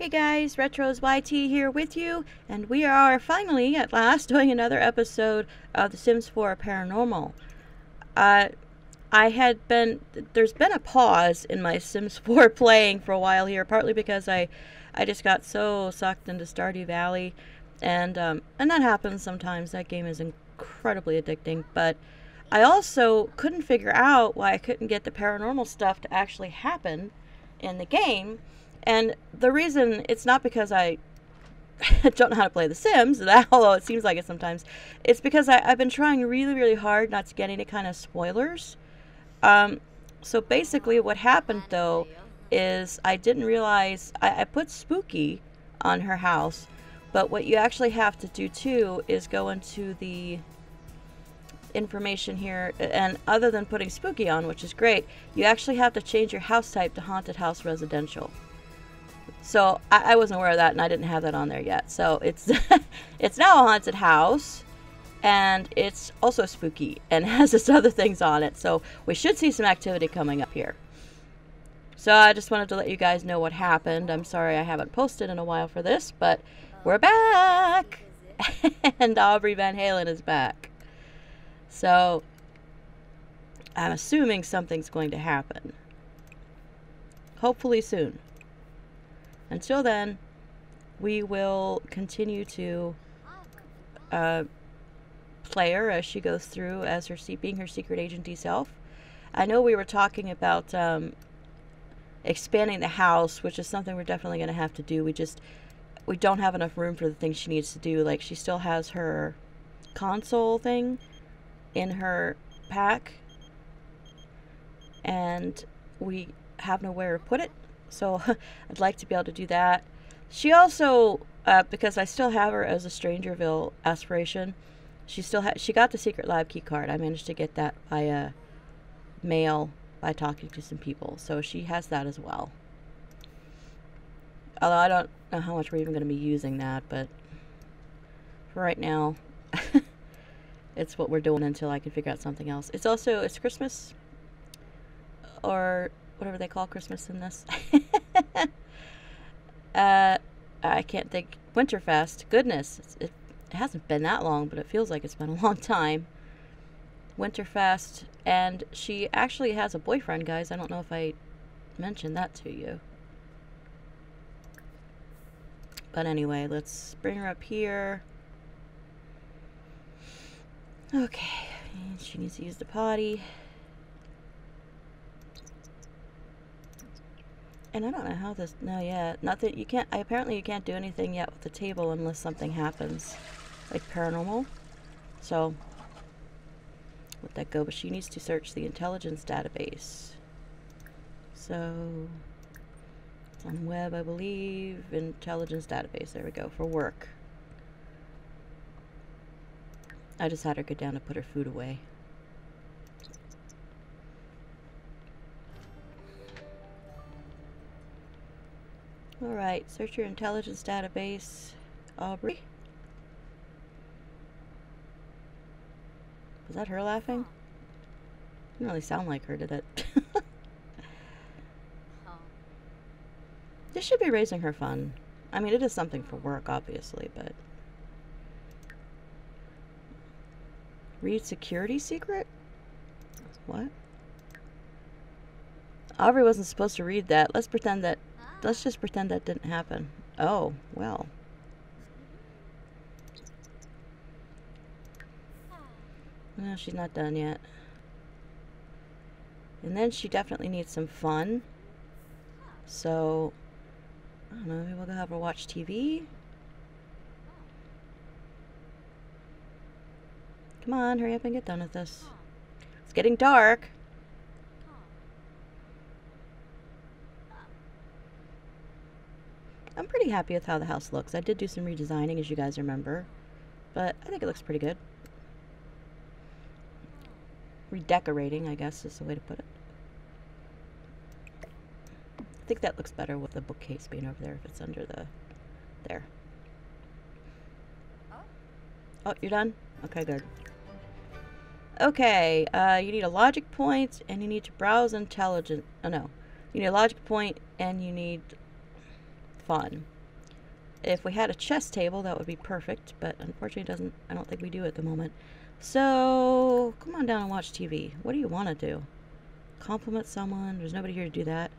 Hey guys, Retro's YT here with you, and we are finally, at last, doing another episode of The Sims 4 Paranormal. There's been a pause in my Sims 4 playing for a while here, partly because I just got so sucked into Stardew Valley, and that happens sometimes. That game is incredibly addicting, but I also couldn't figure out why I couldn't get the paranormal stuff to actually happen in the game. And the reason, it's not because I don't know how to play The Sims, although it seems like it sometimes. It's because I've been trying really, really hard not to get any kind of spoilers. So basically what happened, though, is I didn't realize, I put Spooky on her house, but what you actually have to do, too, is go into the information here, and other than putting Spooky on, which is great, you actually have to change your house type to Haunted House Residential. So I wasn't aware of that, and I didn't have that on there yet. So it's it's now a haunted house, and it's also spooky, and has this other things on it. So we should see some activity coming up here. So I just wanted to let you guys know what happened. I'm sorry I haven't posted in a while for this, but we're back, and Aubrey Van Halen is back. So I'm assuming something's going to happen. Hopefully soon. Until then, we will continue to play her as she goes through as being her secret agenty self. I know we were talking about expanding the house, which is something we're definitely going to have to do. We don't have enough room for the things she needs to do. Like, she still has her console thing in her pack, and we have nowhere to put it. So I'd like to be able to do that. She also, because I still have her as a Strangerville aspiration, she got the secret lab key card. I managed to get that via mail by talking to some people. So she has that as well. Although I don't know how much we're even going to be using that, but for right now, it's what we're doing until I can figure out something else. It's Christmas, or whatever they call Christmas in this. I can't think. Winterfest. Goodness, it hasn't been that long, but it feels like it's been a long time. Winterfest, and she actually has a boyfriend, guys. I don't know if I mentioned that to you. But anyway, let's bring her up here. Okay, she needs to use the potty. And I don't know how this, no, yeah, nothing, you can't, apparently you can't do anything yet with the table unless something happens, like paranormal. So, let that go, but she needs to search the intelligence database. So, it's on web, I believe, intelligence database, there we go, for work. I just had her go down to put her food away. Alright, search your intelligence database, Aubrey. Was that her laughing? Didn't really sound like her, did it? This should be raising her fun. I mean, it is something for work, obviously, but... Read security secret? What? Aubrey wasn't supposed to read that. Let's just pretend that didn't happen. Oh, well. No, she's not done yet. And then she definitely needs some fun. So, I don't know, maybe we'll go have her watch TV? Come on, hurry up and get done with this. It's getting dark. I'm pretty happy with how the house looks. I did do some redesigning, as you guys remember, but I think it looks pretty good. Redecorating, I guess, is the way to put it. I think that looks better with the bookcase being over there if it's under the... there. Oh, you're done? Okay, good. Okay, you need a logic point, and you need to browse intelligence... Oh, no. You need a logic point, and you need fun. If we had a chess table, that would be perfect, but unfortunately I don't think we do at the moment. So, come on down and watch TV. What do you want to do? Compliment someone? There's nobody here to do that.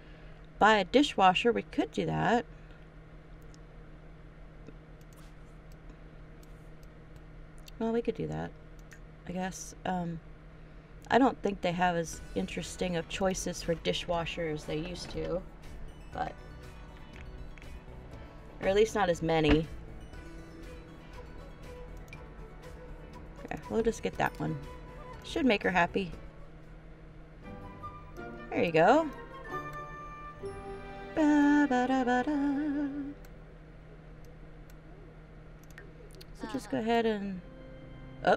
Buy a dishwasher? We could do that. Well, we could do that, I guess. I don't think they have as interesting of choices for dishwasher as they used to, but... or at least not as many. Okay, we'll just get that one. Should make her happy. There you go. Ba-ba-da-ba-da. So just go ahead and... oh.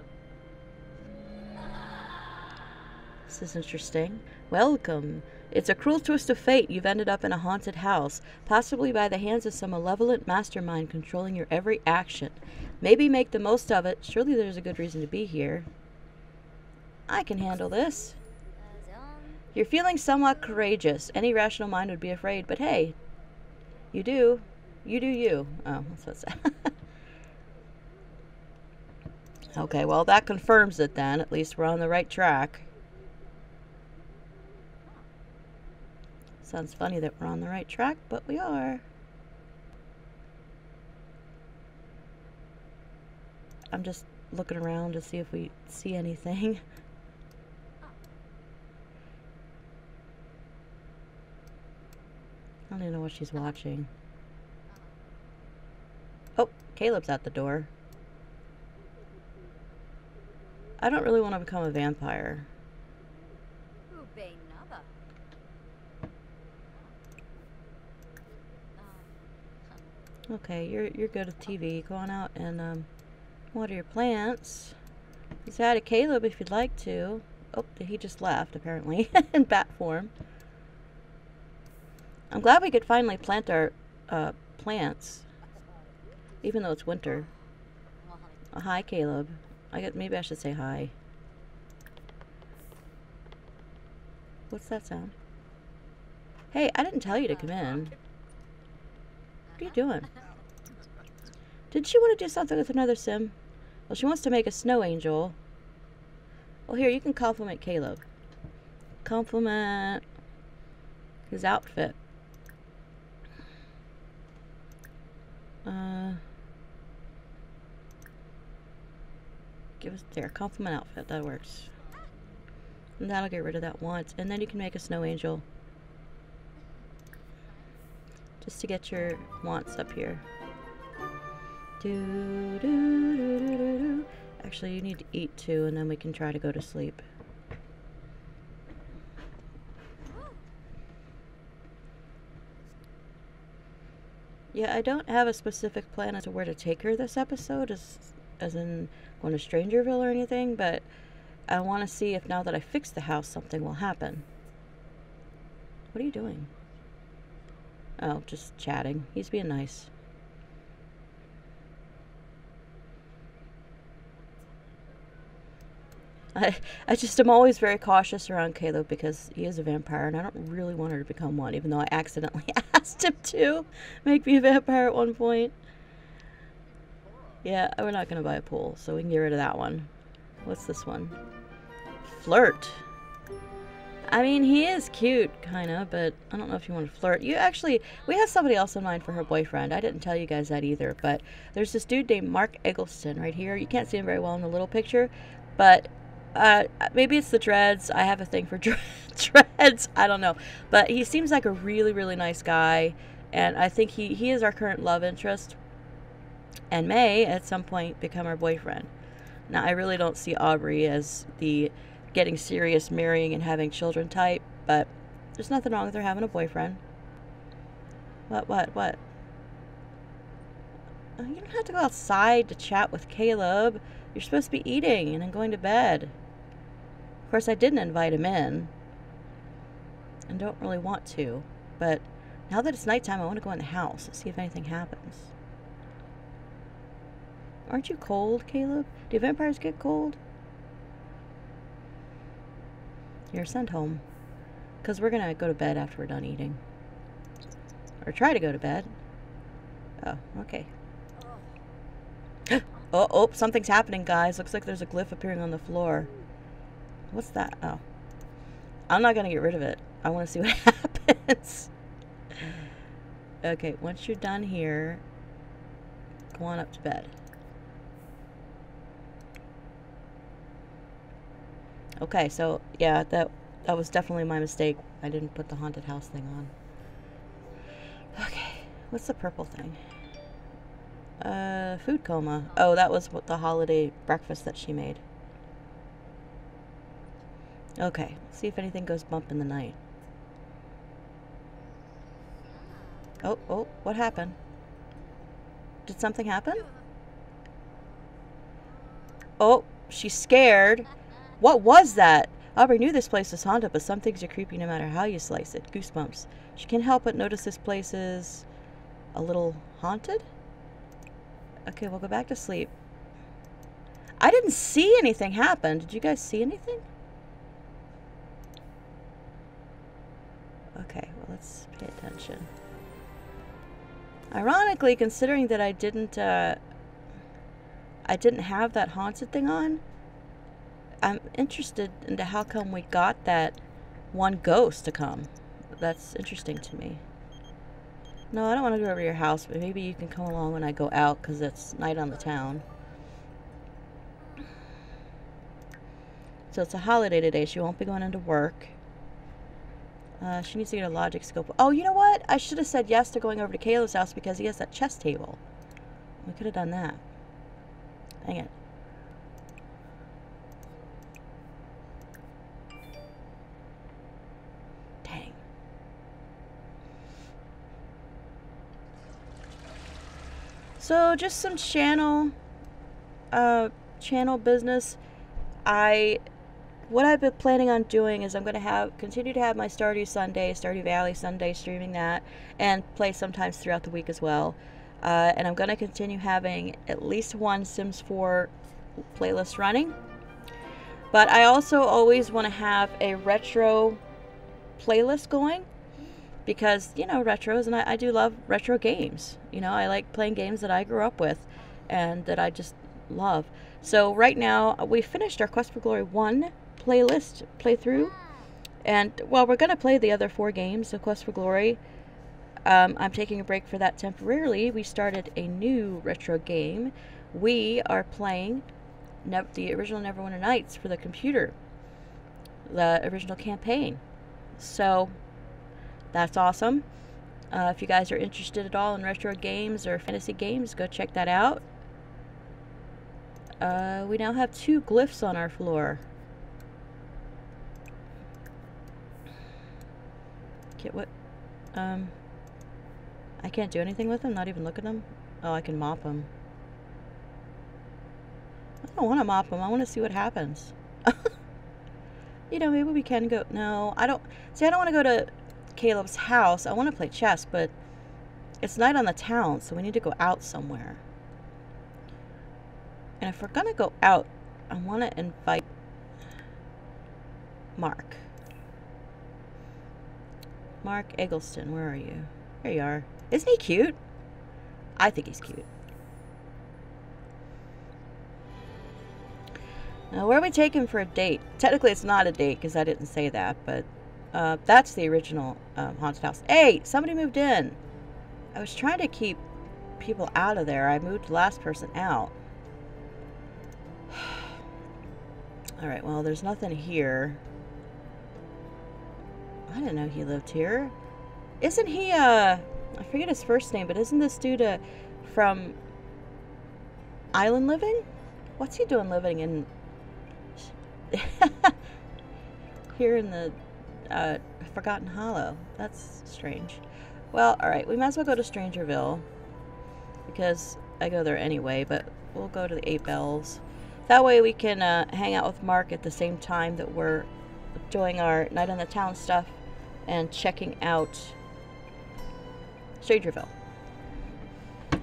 This is interesting. Welcome. It's a cruel twist of fate. You've ended up in a haunted house, possibly by the hands of some malevolent mastermind controlling your every action. Maybe make the most of it. Surely there's a good reason to be here. I can handle this. You're feeling somewhat courageous. Any rational mind would be afraid, but hey, you do. You do you. Oh, that's what's that. Okay, well, that confirms it then. At least we're on the right track. Sounds funny that we're on the right track, but we are. I'm just looking around to see if we see anything. I don't even know what she's watching. Oh, Caleb's at the door. I don't really want to become a vampire. Okay, you're good at TV. Go on out and water your plants. You say hi to Caleb if you'd like to. Oh, he just left apparently in bat form. I'm glad we could finally plant our plants, even though it's winter. Hi, Caleb. Maybe I should say hi. What's that sound? Hey, I didn't tell you to come in. What are you doing? Did she want to do something with another sim? Well, she wants to make a snow angel. Well, here, you can compliment Caleb. Compliment his outfit. Give us there, compliment outfit, that works. And that'll get rid of that once. And then you can make a snow angel. Just to get your wants up here. Do, do, do, do, do, do. Actually, you need to eat too, and then we can try to go to sleep. Yeah, I don't have a specific plan as to where to take her this episode, as in going to Strangerville or anything, but I want to see if now that I fixed the house, something will happen. What are you doing? Oh, just chatting. He's being nice. I just am always very cautious around Caleb because he is a vampire and I don't really want her to become one, even though I accidentally asked him to make me a vampire at one point. Yeah, we're not going to buy a pool, so we can get rid of that one. What's this one? Flirt. I mean, he is cute, kind of, but I don't know if you want to flirt. We have somebody else in mind for her boyfriend. I didn't tell you guys that either, but there's this dude named Mark Eggleston right here. You can't see him very well in the little picture, but maybe it's the dreads. I have a thing for dreads. I don't know. But he seems like a really, really nice guy, and I think he is our current love interest and may, at some point, become our boyfriend. Now, I really don't see Aubrey as the getting serious, marrying, and having children type, but there's nothing wrong with her having a boyfriend. What? You don't have to go outside to chat with Caleb. You're supposed to be eating and then going to bed. Of course, I didn't invite him in, and don't really want to, but now that it's nighttime, I want to go in the house and see if anything happens. Aren't you cold, Caleb? Do vampires get cold? You're sent home. Because we're going to go to bed after we're done eating. Or try to go to bed. Oh, okay. Oh, something's happening, guys. Looks like there's a glyph appearing on the floor. What's that? Oh. I'm not gonna get rid of it. I want to see what happens. Okay, once you're done here, go on up to bed. Okay, so yeah, that was definitely my mistake. I didn't put the haunted house thing on. Okay, what's the purple thing? Food coma. Oh, that was what the holiday breakfast that she made. Okay, see if anything goes bump in the night. Oh, what happened? Did something happen? Oh, she's scared. What was that? Aubrey knew this place was haunted, but some things are creepy no matter how you slice it. Goosebumps. She can't help but notice this place is a little haunted? Okay, we'll go back to sleep. I didn't see anything happen. Did you guys see anything? Okay, well, let's pay attention. Ironically, considering that I didn't have that haunted thing on, I'm interested into how come we got that one ghost to come. That's interesting to me. No, I don't want to go over to your house, but maybe you can come along when I go out, because it's night on the town. So it's a holiday today. She won't be going into work. She needs to get a logic scope. Oh, you know what? I should have said yes to going over to Caleb's house because he has that chess table. We could have done that. Dang it. Dang. So just some channel business. What I've been planning on doing is I'm going to continue to have my Stardew Sunday, Stardew Valley Sunday, streaming that, and play sometimes throughout the week as well. And I'm going to continue having at least one Sims 4 playlist running. But I also always want to have a retro playlist going, because, you know, retros, and I do love retro games. You know, I like playing games that I grew up with and that I just love. So right now, we finished our Quest for Glory 1 playthrough, and while we're going to play the other 4 games of Quest for Glory, I'm taking a break for that temporarily. We started a new retro game. We are playing the original Neverwinter Nights for the computer, the original campaign. So that's awesome. If you guys are interested at all in retro games or fantasy games, go check that out. We now have 2 glyphs on our floor. What? I can't do anything with them, not even look at them. Oh, I can mop them. I don't want to mop them. I want to see what happens. You know, maybe we can go. No, I don't. See, I don't want to go to Caleb's house. I want to play chess, but it's night on the town, so we need to go out somewhere. And if we're going to go out, I want to invite Mark. Mark Eggleston, where are you? There you are. Isn't he cute? I think he's cute. Now, where are we taking for a date? Technically, it's not a date because I didn't say that, but that's the original haunted house. Hey, somebody moved in. I was trying to keep people out of there. I moved the last person out. Alright, well, there's nothing here. I didn't know he lived here. Isn't he, I forget his first name, but isn't this dude from Island Living? What's he doing living in... here in the Forgotten Hollow? That's strange. Well, alright, we might as well go to Strangerville, because I go there anyway, but we'll go to the 8 Bells. That way we can hang out with Mark at the same time that we're doing our Night on the Town stuff and checking out Strangerville.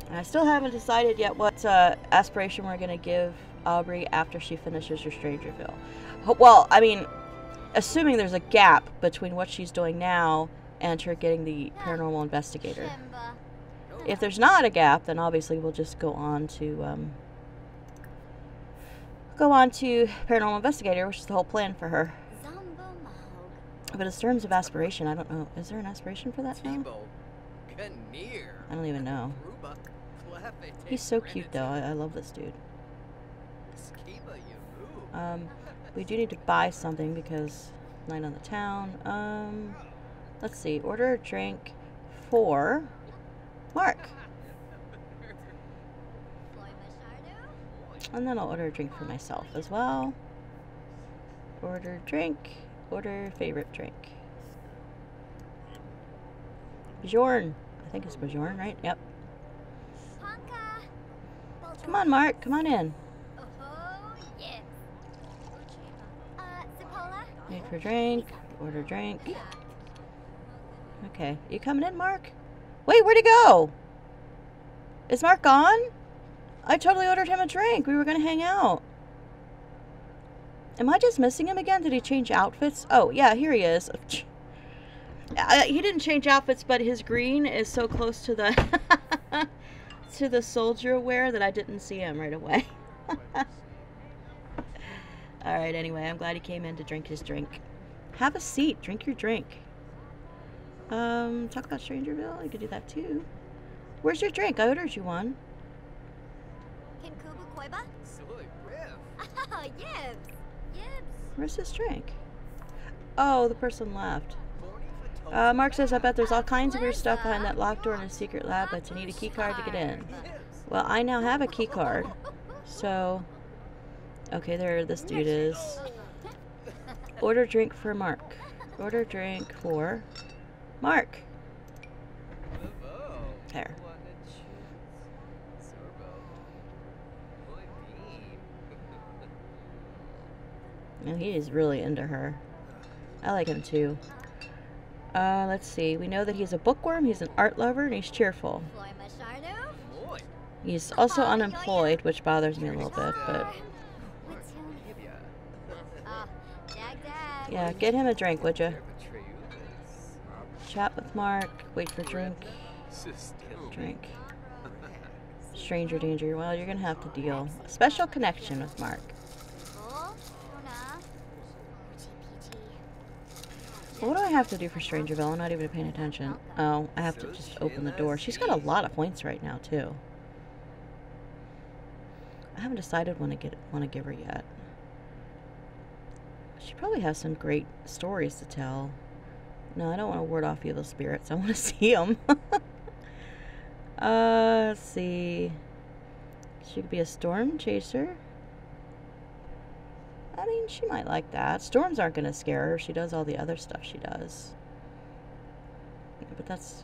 And I still haven't decided yet what aspiration we're going to give Aubrey after she finishes her Strangerville. Well, I mean, assuming there's a gap between what she's doing now and her getting the paranormal investigator. If there's not a gap, then obviously we'll just go on to Paranormal Investigator, which is the whole plan for her. But in terms of aspiration, I don't know. Is there an aspiration for that now? I don't even know. He's so cute, though. I love this dude. We do need to buy something because night on the town. Let's see. Order a drink for Mark. And then I'll order a drink for myself as well. Order drink. Order favorite drink. Bjorn. I think it's Bjorn, right? Yep. Come on, Mark. Come on in. Wait for drink. Order drink. Okay. You coming in, Mark? Wait, where'd he go? Is Mark gone? I totally ordered him a drink. We were going to hang out. Am I just missing him again? Did he change outfits? Oh, yeah, here he is. He didn't change outfits, but his green is so close to the to the soldier wear that I didn't see him right away. Alright, anyway, I'm glad he came in to drink his drink. Have a seat. Drink your drink. Talk about Strangerville. You could do that too. Where's your drink? I ordered you one. Where's his drink? Oh, the person left. Mark says, I bet there's all kinds of weird stuff behind that locked door in a secret lab, but you need a key card to get in. Well, I now have a key card. So, okay, there this dude is. Order drink for Mark. Order drink for Mark. There. And he is really into her. I like him too. Let's see. We know that he's a bookworm, he's an art lover, and he's cheerful. He's also unemployed, which bothers me a little bit, but... yeah, get him a drink, would you? Chat with Mark, wait for drink. Drink. Stranger danger. Well, you're gonna have to deal. A special connection with Mark. What do I have to do for Strangerville? I'm not even paying attention. Oh, I have to just open the door. She's got a lot of points right now, too. I haven't decided when to want to give her yet. She probably has some great stories to tell. No, I don't want to ward off evil spirits. I want to see them. Let's see. She could be a storm chaser. I mean, she might like that. Storms aren't going to scare her. She does all the other stuff she does. But that's...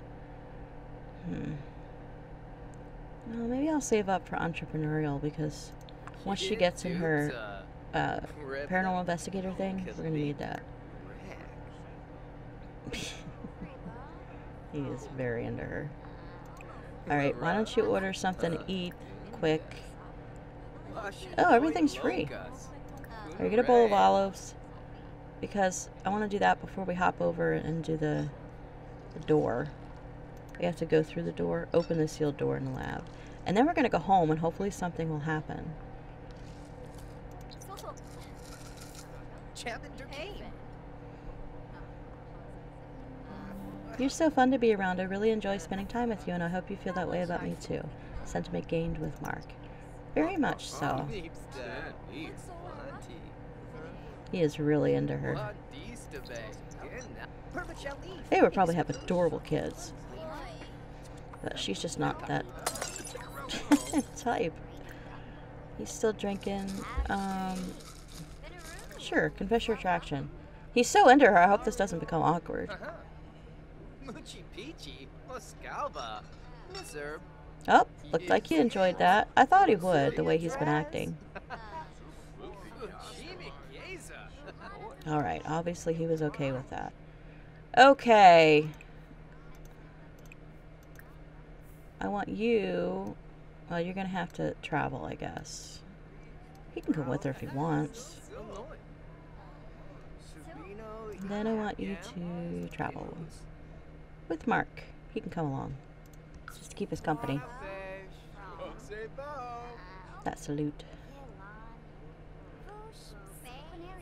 Well, maybe I'll save up for entrepreneurial, because once she gets in her paranormal investigator thing, we're going to need that. He is very into her. Alright, why don't you order something to eat quick? Oh, everything's free. Or get a bowl of olives, because I want to do that before we hop over and do the door. We have to go through the door, open the sealed door in the lab. And then we're going to go home and hopefully something will happen. You're so fun to be around. I really enjoy spending time with you, and I hope you feel that way about me too. Sentiment gained with Mark. Very much so. He is really into her. They would probably have adorable kids. But she's just not that type. He's still drinking. Sure, confess your attraction. He's so into her, I hope this doesn't become awkward. Oh, looked like he enjoyed that. I thought he would, the way he's been acting. Alright, obviously he was okay with that. Okay. I want you... Well, you're gonna have to travel, I guess. He can come with her if he wants. And then I want you to travel with Mark. He can come along. Just to keep us company. That salute.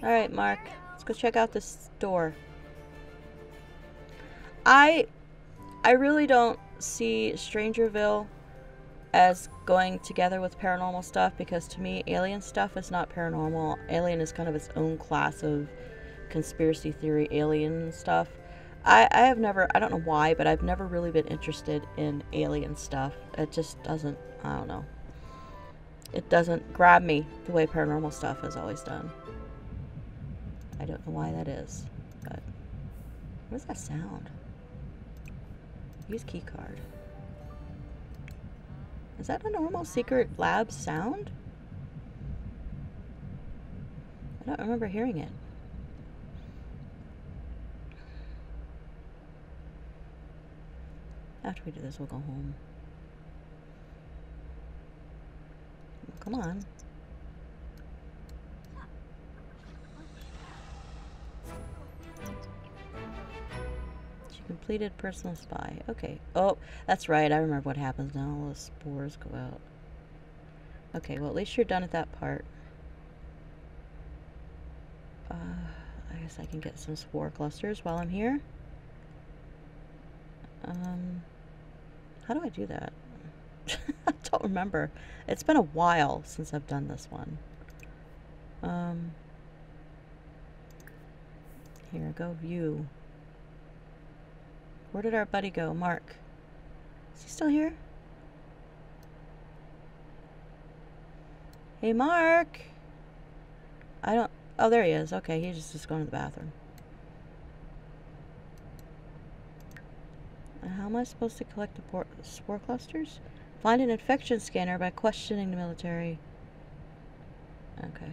Alright, Mark. Let's go check out this door. I really don't see Strangerville as going together with paranormal stuff, because to me, alien stuff is not paranormal. Alien is kind of its own class of conspiracy theory alien stuff. I have never, I don't know why, but I've never really been interested in alien stuff. It just doesn't, I don't know. It doesn't grab me the way paranormal stuff has always done. I don't know why that is, but what is that sound? Use key card. Is that a normal secret lab sound? I don't remember hearing it. After we do this, we'll go home. Come on. She completed personal spy. Okay. Oh, that's right. I remember what happens now. All the spores go out. Okay, well, at least you're done at that part. I guess I can get some spore clusters while I'm here. How do I do that? I don't remember. It's been a while since I've done this one. Here, go view. Where did our buddy go? Mark. Is he still here? Hey, Mark! I don't... Oh, there he is. Okay, he's just going to the bathroom. How am I supposed to collect the spore clusters? Find an infection scanner by questioning the military. Okay.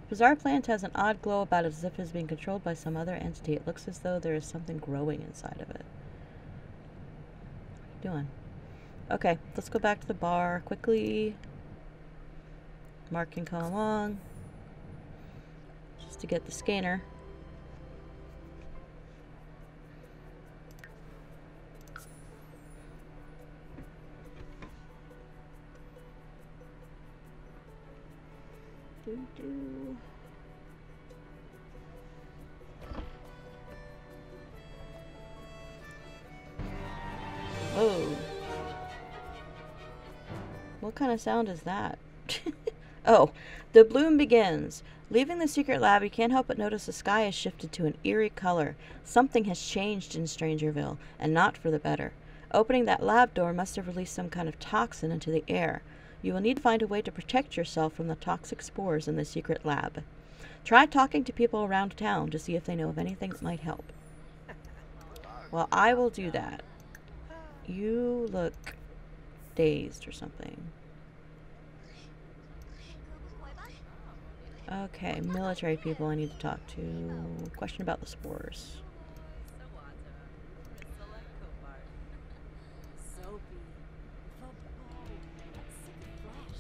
Bizarre plant has an odd glow about it, as if it is being controlled by some other entity. It looks as though there is something growing inside of it. What are you doing? Okay, let's go back to the bar quickly. Mark can come along. Just to get the scanner. Whoa. What kind of sound is that? Oh, the bloom begins. Leaving the secret lab, you can't help but notice the sky has shifted to an eerie color. Something has changed in Strangerville, and not for the better. Opening that lab door must have released some kind of toxin into the air. You will need to find a way to protect yourself from the toxic spores in the secret lab. Try talking to people around town to see if they know of anything that might help. Well, I will do that. You look dazed or something. Okay, military people I need to talk to. Question about the spores.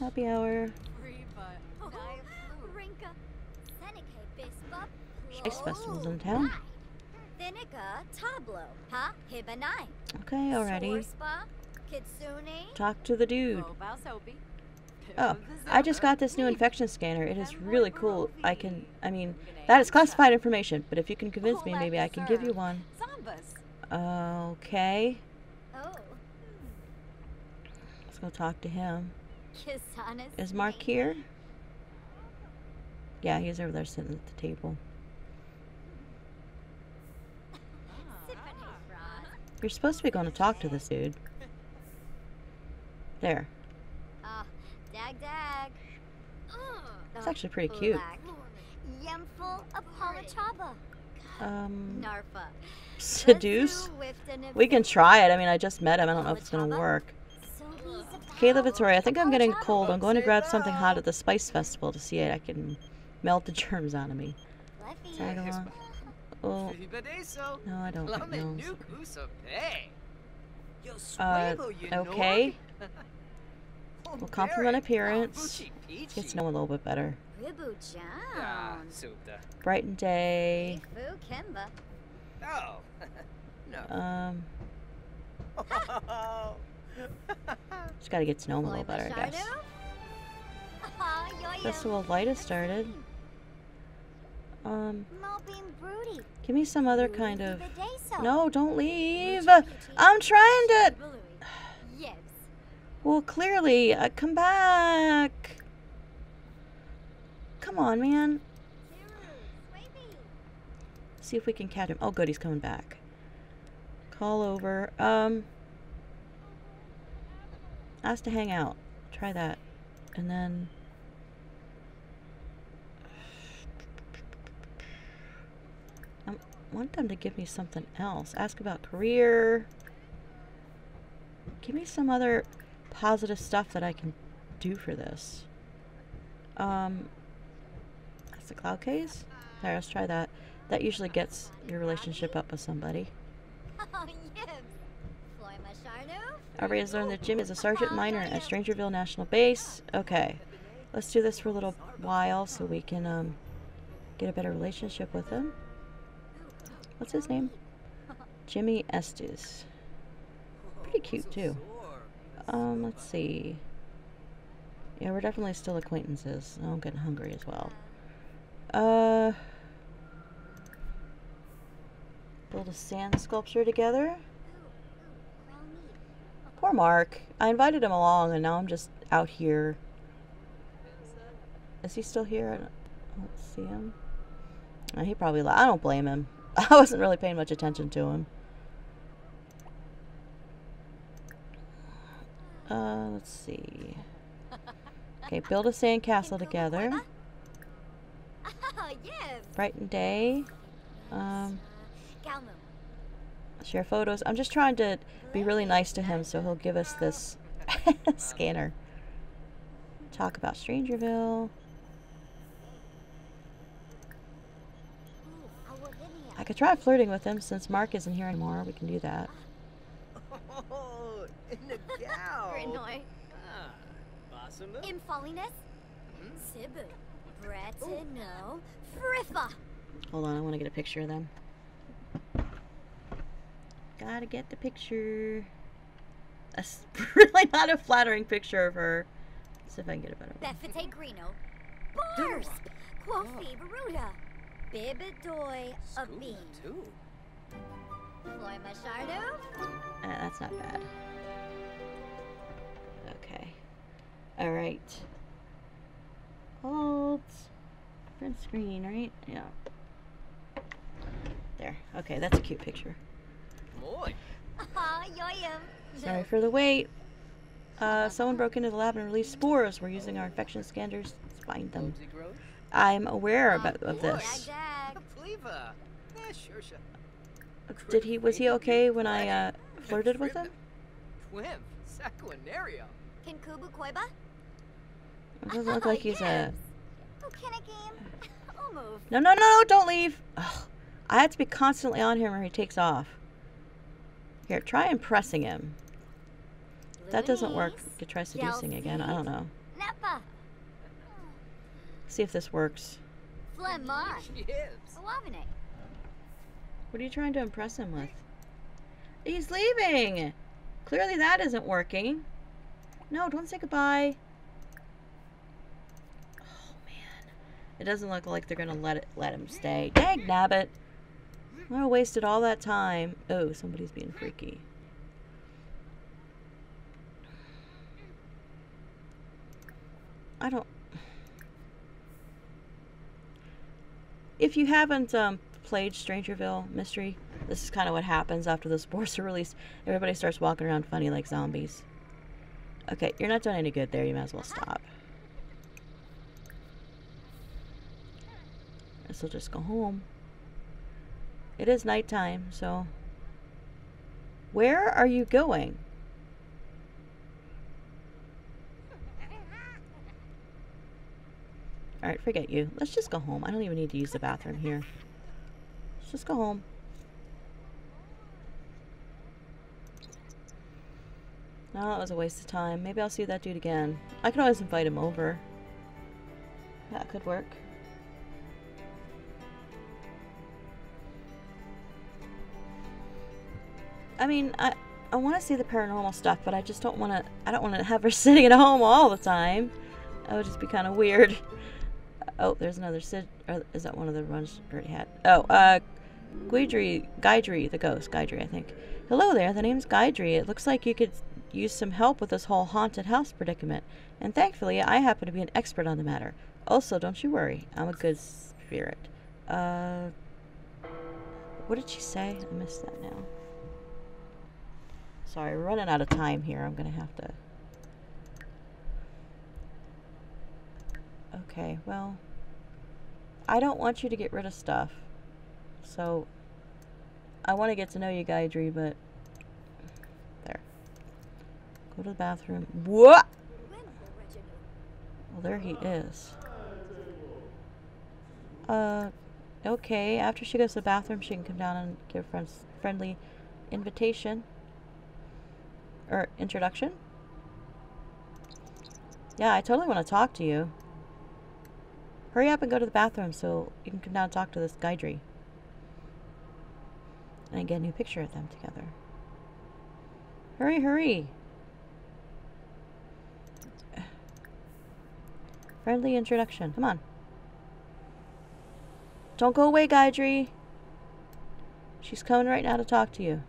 Happy hour. Ice festival's in town. Okay, alrighty. Talk to the dude. Oh, I just got this new infection scanner. It is really cool. I mean, that is classified information, but if you can convince me, maybe I can give you one. Okay. Let's go talk to him. Is Mark here? Yeah, he's over there sitting at the table. You're supposed to be going to talk to this dude. There. It's actually pretty cute. Seduce? We can try it. I mean, I just met him. I don't know if it's going to work. Caleb, it's Tori. I think I'm getting cold. I'm going to grab something hot at the Spice Festival to see if I can melt the germs out of me. Tag along. Oh. No, I don't. No. Okay. We'll compliment appearance. Get to know a little bit better. Brighten day. Just gotta get to know him a little better, I guess. Festival of Light has started. Give me some other kind of... No, don't leave! I'm trying to... Well, clearly, come back! Come on, man. See if we can catch him. Oh, good, he's coming back. Call over. Ask to hang out. Try that. And then... I want them to give me something else. Ask about career. Give me some other positive stuff that I can do for this. That's the cloud case? There, let's try that. That usually gets your relationship up with somebody. Everybody has learned that Jim is a sergeant minor at Strangerville National Base. Okay. Let's do this for a little while so we can get a better relationship with him. What's his name? Jimmy Estes. Pretty cute too. Let's see. Yeah, we're definitely still acquaintances. Oh, I'm getting hungry as well. Build a sand sculpture together. Poor Mark. I invited him along and now I'm just out here. Is he still here? I don't see him. He probably I don't blame him. I wasn't really paying much attention to him. Let's see. Okay, build a sand castle together. Brighten day. Share photos. I'm just trying to be really nice to him so he'll give us this scanner. Talk about Strangerville. I could try flirting with him since Mark isn't here anymore. We can do that. Hold on, I want to get a picture of them. Gotta get the picture. That's really not a flattering picture of her. Let's see if I can get a better one. That's not bad. Okay. Alright. Hold. Print screen, right? Yeah. There. Okay, that's a cute picture. Sorry for the wait. Someone broke into the lab and released spores. We're using our infection scanners to find them. I'm aware of this. Was he okay when I flirted with him? It doesn't look like he's a... No, don't leave. Ugh. I have to be constantly on him or he takes off. Here, try impressing him. If that doesn't work, we could try seducing again. I don't know. See if this works. What are you trying to impress him with? He's leaving! Clearly that isn't working. No, don't say goodbye. Oh, man. It doesn't look like they're gonna let him stay. Dang nabbit! I wasted all that time. Oh, somebody's being freaky. I don't... If you haven't played Strangerville Mystery, this is kind of what happens after the spores are released. Everybody starts walking around funny like zombies. Okay, you're not doing any good there. You might as well stop. Guess we'll just go home. It is nighttime, so... Where are you going? Alright, forget you. Let's just go home. I don't even need to use the bathroom here. Let's just go home. No, that was a waste of time. Maybe I'll see that dude again. I could always invite him over. That could work. I mean, I want to see the paranormal stuff, but I just don't want to. I don't want to have her sitting at home all the time. That would just be kind of weird. Oh, there's another Sid. Or is that one of the runs we already had? Oh, Guidry the Ghost. Guidry, I think. Hello there. The name's Guidry. It looks like you could use some help with this whole haunted house predicament, and thankfully, I happen to be an expert on the matter. Also, don't you worry. I'm a good spirit. What did she say? I missed that now. Sorry, we're running out of time here. I'm gonna have to... Okay, well... I don't want you to get rid of stuff. So... I want to get to know you, Guidry, but... There. Go to the bathroom. What? Well, there he is. Okay. After she goes to the bathroom, she can come down and give a friendly invitation. Or introduction. Yeah, I totally want to talk to you. Hurry up and go to the bathroom so you can come down and talk to this Guidry. And get a new picture of them together. Hurry, hurry. Friendly introduction. Come on. Don't go away, Guidry. She's coming right now to talk to you.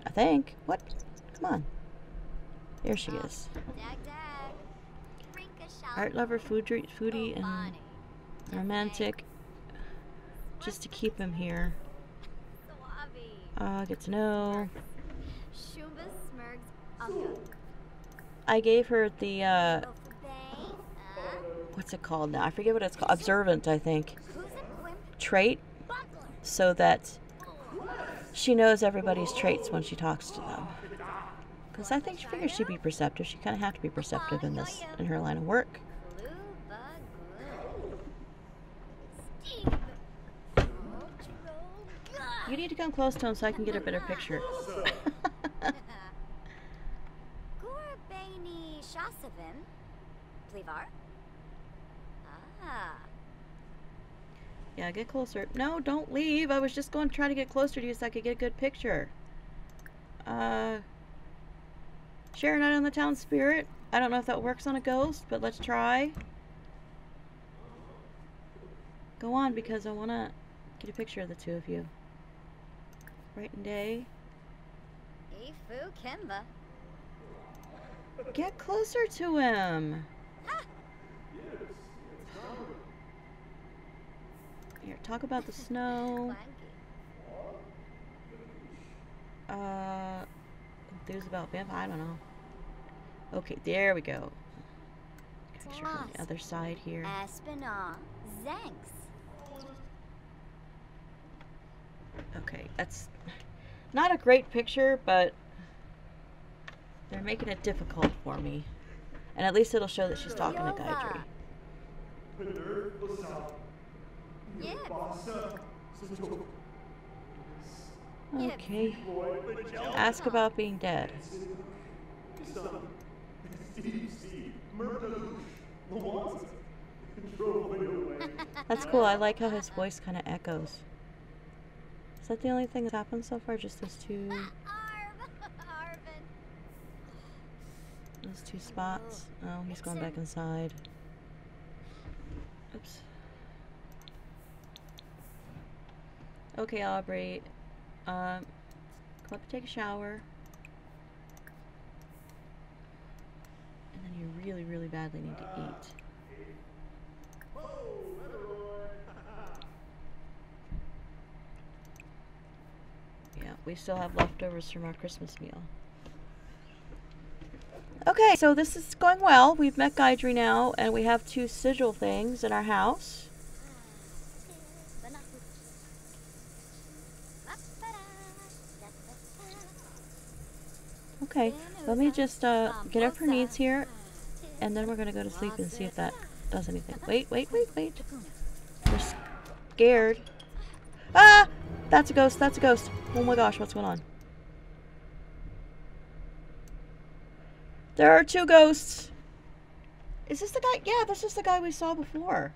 I think. What? Come on. There she is. Art lover, foodie, and romantic. Just to keep him here. Get to know. I gave her the, what's it called now? I forget what it's called. Observant, I think. Trait. So that she knows everybody's traits when she talks to them. Because I think she figures she'd be perceptive. She kind of have to be perceptive in her line of work. You need to come close to him so I can get a better picture. Yeah, get closer. No, don't leave. I was just going to try to get closer to you so I could get a good picture. Share a night on the town spirit. I don't know if that works on a ghost, but let's try. Go on, because I want to get a picture of the two of you. Bright and day. Get closer to him. Here, talk about the snow. Enthused about vampire. I don't know. Okay, there we go. Picture from the other side here. Okay, that's not a great picture, but they're making it difficult for me. And at least it'll show that she's talking to Guidry. Okay. Ask about being dead. That's cool. I like how his voice kind of echoes. Is that the only thing that's happened so far? Just those two... Those two spots? Oh, he's going back inside. Oops. Okay, Aubrey. Come up and take a shower. And then you really, really badly need to eat. Yeah, we still have leftovers from our Christmas meal. Okay, so this is going well. We've met Guidry now, and we have two sigil things in our house. Okay, let me just get up her needs here, and then we're going to go to sleep and see if that does anything. Wait. We're scared. Ah! That's a ghost, that's a ghost. Oh my gosh, what's going on? There are two ghosts. Is this the guy? Yeah, this is the guy we saw before.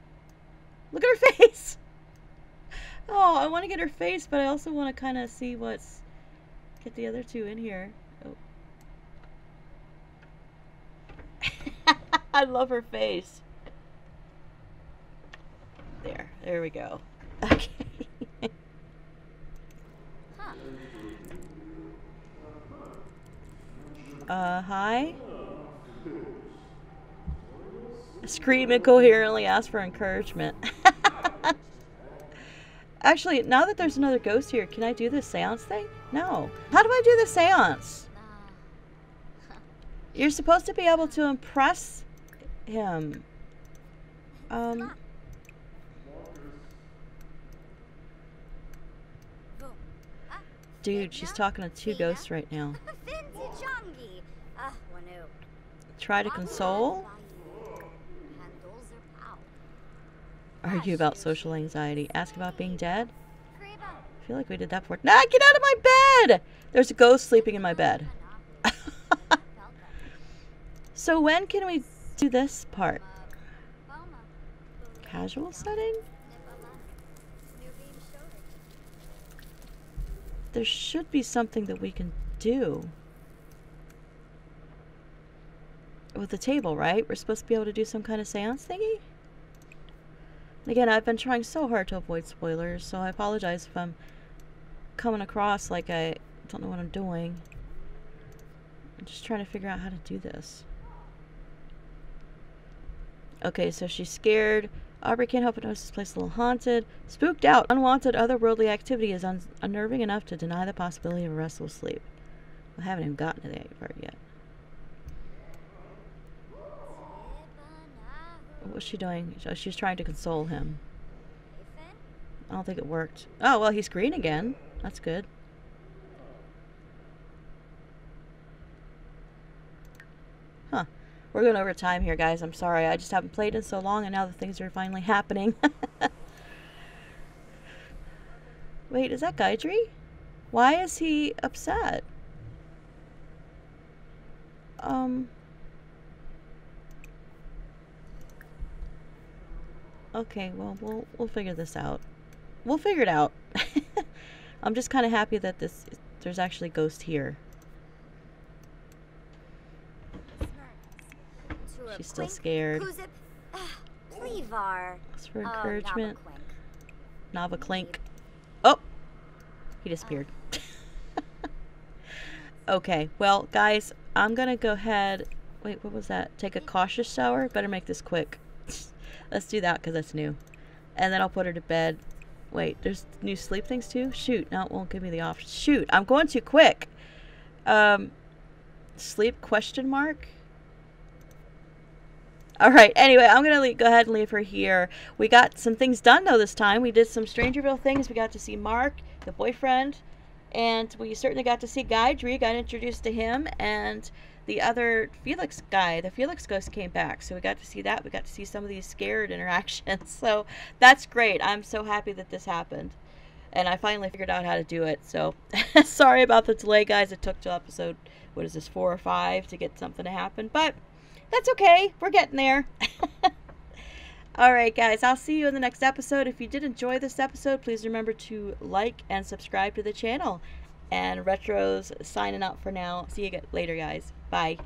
Look at her face. Oh, I want to get her face, but I also want to kind of see what's get the other two in here. Oh. I love her face. There we go. Okay. Hi? Scream incoherently, ask for encouragement. Actually, now that there's another ghost here, can I do this seance thing? No. How do I do the seance? You're supposed to be able to impress him. Dude, she's talking to two ghosts right now. Try to console? Argue about social anxiety. Ask about being dead? I feel like we did that before. Nah, get out of my bed! There's a ghost sleeping in my bed. So when can we do this part? Casual setting? There should be something that we can do. With the table, right? We're supposed to be able to do some kind of seance thingy? Again, I've been trying so hard to avoid spoilers, so I apologize if I'm coming across like I don't know what I'm doing. I'm just trying to figure out how to do this. Okay, so she's scared. Aubrey can't help but notice this place is a little haunted. Spooked out. Unwanted otherworldly activity is unnerving enough to deny the possibility of a restful sleep. I haven't even gotten to that part yet. What was she doing? She's trying to console him. I don't think it worked. Oh, well, he's green again. That's good. Huh. We're going over time here, guys. I'm sorry. I just haven't played in so long, and now the things are finally happening. Wait, is that Guidry? Why is he upset? Okay, well, we'll figure this out. We'll figure it out. I'm just kind of happy that there's actually Ghost here. She's still scared. It's for encouragement. Nava Clink. Oh! He disappeared. Okay, well, guys, I'm gonna go ahead... Wait, what was that? Take a cautious shower? Better make this quick. Let's do that, because that's new. And then I'll put her to bed. Wait, there's new sleep things too? Shoot, no, it won't give me the option. Shoot, I'm going too quick. Sleep question mark? Alright, anyway, I'm going to go ahead and leave her here. We got some things done, though, this time. We did some Strangerville things. We got to see Mark, the boyfriend, and we certainly got to see Guidry, got introduced to him, and the other Felix guy, the Felix Ghost, came back. So we got to see that. We got to see some of these scared interactions. So that's great. I'm so happy that this happened. And I finally figured out how to do it. So sorry about the delay, guys. It took till episode, what is this, 4 or 5 to get something to happen. But that's okay. We're getting there. Alright, guys. I'll see you in the next episode. If you did enjoy this episode, please remember to like and subscribe to the channel. And Retro's signing out for now. See you later, guys. Bye.